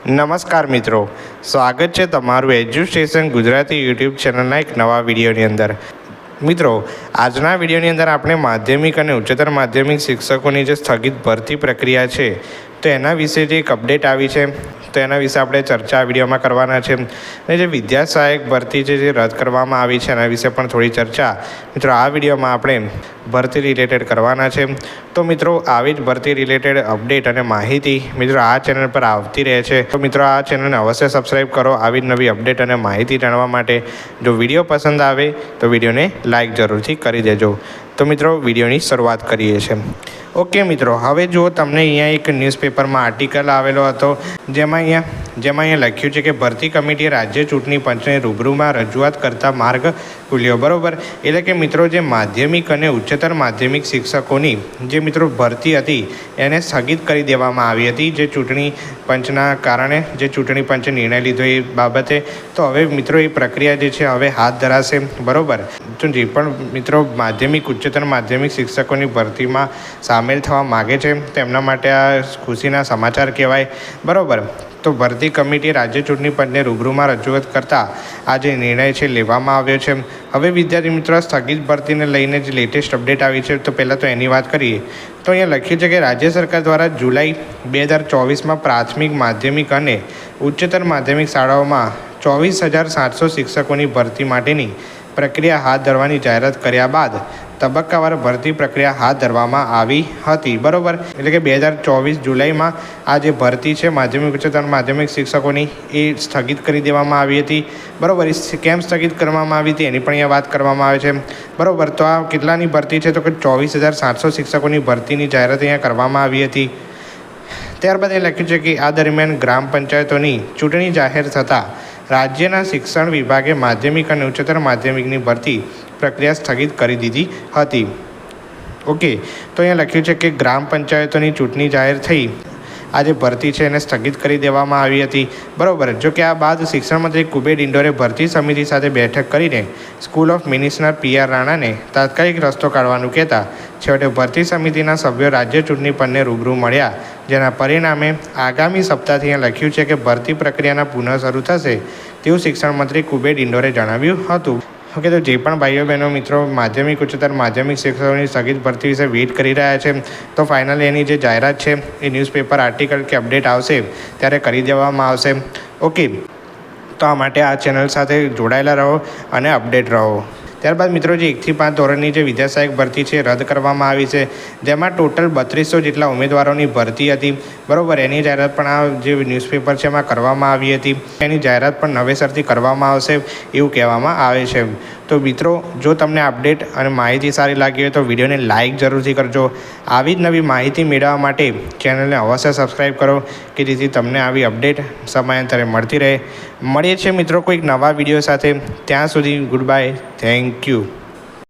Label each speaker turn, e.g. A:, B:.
A: નમસ્કાર મિત્રો, સ્વાગત છે તમારું એજ્યુસ્ટેશન ગુજરાતી યુટ્યુબ ચેનલના એક નવા વિડીયોની અંદર। મિત્રો, આજના વિડીયોની અંદર આપણે માધ્યમિક અને ઉચ્ચતર માધ્યમિક શિક્ષકોની જે સ્થગિત ભરતી પ્રક્રિયા છે તો એના વિશે જે એક અપડેટ આવી છે તો એના વિશે આપણે ચર્ચા આ વિડીયોમાં કરવાના છે। અને જે વિદ્યા સહાયક ભરતી છે જે રદ કરવામાં આવી છે એના વિશે પણ થોડી ચર્ચા મિત્રો આ વિડીયોમાં આપણે ભરતી રિલેટેડ કરવાના છે। તો મિત્રો, આવી જ ભરતી રિલેટેડ અપડેટ અને માહિતી મિત્રો આ ચેનલ પર આવતી રહે છે। તો મિત્રો, આ ચેનલને અવશ્ય સબસ્ક્રાઈબ કરો આવી જ નવી અપડેટ અને માહિતી જાણવા માટે। જો વિડીયો પસંદ આવે તો વિડીયોને લાઈક જરૂરથી કરી દેજો। તો મિત્રો, વિડીયોની શરૂઆત કરીએ છીએ। ઓકે મિત્રો, હવે જો તમને અહીંયા એક ન્યૂઝપેપરમાં આર્ટિકલ આવેલો હતો જેમાં અહીંયા લખ્યું છે કે ભરતી કમિટીએ રાજ્ય ચૂંટણી પંચને રૂબરૂમાં રજૂઆત કરતા માર્ગ ખુલ્યો। બરાબર, એટલે કે મિત્રો જે માધ્યમિક અને ઉચ્ચતર માધ્યમિક શિક્ષકોની જે મિત્રો ભરતી હતી એને સ્થગિત કરી દેવામાં આવી હતી જે ચૂંટણી પંચના કારણે જે ચૂંટણી પંચે નિર્ણય લીધો એ બાબતે। તો હવે મિત્રો એ પ્રક્રિયા જે છે હવે હાથ ધરાશે। બરાબર, તો જે પણ મિત્રો માધ્યમિક ઉચ્ચતર માધ્યમિક શિક્ષકોની ભરતીમાં સામેલ થવા માગે છે તેમના માટે આ ખુશીના સમાચાર કહેવાય। બરાબર, તો ભરતી કમિટીએ રાજ્ય ચૂંટણી પંચને રૂબરૂમાં રજૂઆત કરતા આ જે નિર્ણય છે લેવામાં આવ્યો છે। હવે વિદ્યાર્થી મિત્રો, સ્થગિત ભરતીને લઈને જે લેટેસ્ટ અપડેટ આવી છે તો પહેલાં તો એની વાત કરીએ તો અહીંયા લખ્યું છે કે રાજ્ય સરકાર દ્વારા જુલાઈ 2024માં પ્રાથમિક માધ્યમિક અને ઉચ્ચતર માધ્યમિક શાળાઓમાં 24,700 શિક્ષકોની ભરતી માટેની પ્રક્રિયા હાથ ધરવાની જાહેરાત કર્યા બાદ તબક્કાવાર ભરતી પ્રક્રિયા હાથ ધરવામાં આવી હતી। બરાબર, એટલે કે 2024 જુલાઈમાં આ જે ભરતી છે માધ્યમિક ઉચ્ચતર માધ્યમિક શિક્ષકોની એ સ્થગિત કરી દેવામાં આવી હતી। બરાબર, એ કેમ સ્થગિત કરવામાં આવી હતી એની પણ અહીંયા વાત કરવામાં આવે છે। બરાબર, તો આ કેટલાની ભરતી છે તો કે 24,700 શિક્ષકોની ભરતીની જાહેરાત અહીંયા કરવામાં આવી હતી। ત્યારબાદ એ લખ્યું છે કે આ દરમિયાન ગ્રામ પંચાયતોની ચૂંટણી જાહેર થતાં રાજ્યના શિક્ષણ વિભાગે માધ્યમિક અને ઉચ્ચતર માધ્યમિકની ભરતી પ્રક્રિયા સ્થગિત કરી દીધી હતી। ઓકે, તો અહીંયા લખ્યું છે કે ગ્રામ પંચાયતોની ચૂંટણી જાહેર થઈ આ જે ભરતી છે એને સ્થગિત કરી દેવામાં આવી હતી। બરાબર, જો કે આ બાદ શિક્ષણ મંત્રી કુબેર ડિંડોરે ભરતી સમિતિ સાથે બેઠક કરીને સ્કૂલ ઓફ મિનિસ્ટર PR રાણાને તાત્કાલિક રસ્તો કાઢવાનું કહેતા છેવટે ભરતી સમિતિના સભ્યો રાજ્ય ચૂંટણી પંચને રૂબરૂ મળ્યા, જેના પરિણામે આગામી સપ્તાહથી અહીંયા લખ્યું છે કે ભરતી પ્રક્રિયાના પુનઃ શરૂ થશે તેવું શિક્ષણ મંત્રી કુબેર ડિંડોરે જણાવ્યું હતું। ઓકે, તો જે પણ ભાઈઓ બહેનો મિત્રો માધ્યમિક ઉચ્ચતર માધ્યમિક શિક્ષકોની સ્થગિત ભરતી વિશે વેઇટ કરી રહ્યા છે તો ફાઇનલી એની જે જાહેરાત છે એ ન્યૂઝપેપર આર્ટિકલ કે અપડેટ આવશે ત્યારે કરી દેવામાં આવશે। ઓકે, તો આ માટે આ ચેનલ સાથે જોડાયેલા રહો અને અપડેટ રહો। ત્યારબાદ મિત્રો, જે 1 થી 5 ધોરણની જે વિદ્યા સહાયક ભરતી છે રદ કરવામાં આવી છે જેમાં ટોટલ 3200 જેટલા ઉમેદવારોની ભરતી હતી। બરાબર, એની જાહેરાત પણ આ જે ન્યૂઝપેપર છે એમાં કરવામાં આવી હતી। એની જાહેરાત પણ નવેસરથી કરવામાં આવશે એવું કહેવામાં આવે છે। તો મિત્રો, જો તમને અપડેટ અને માહિતી સારી લાગી હોય તો વિડીયોને લાઇક જરૂરથી કરજો। આવી જ નવી માહિતી મેળવવા માટે ચેનલને અવશ્ય સબસ્ક્રાઈબ કરો કે જેથી તમને આવી અપડેટ સમયાંતરે મળતી રહે। મળીએ છીએ મિત્રો કોઈક નવા વિડીયો સાથે, ત્યાં સુધી ગુડ બાય, થેન્ક યુ।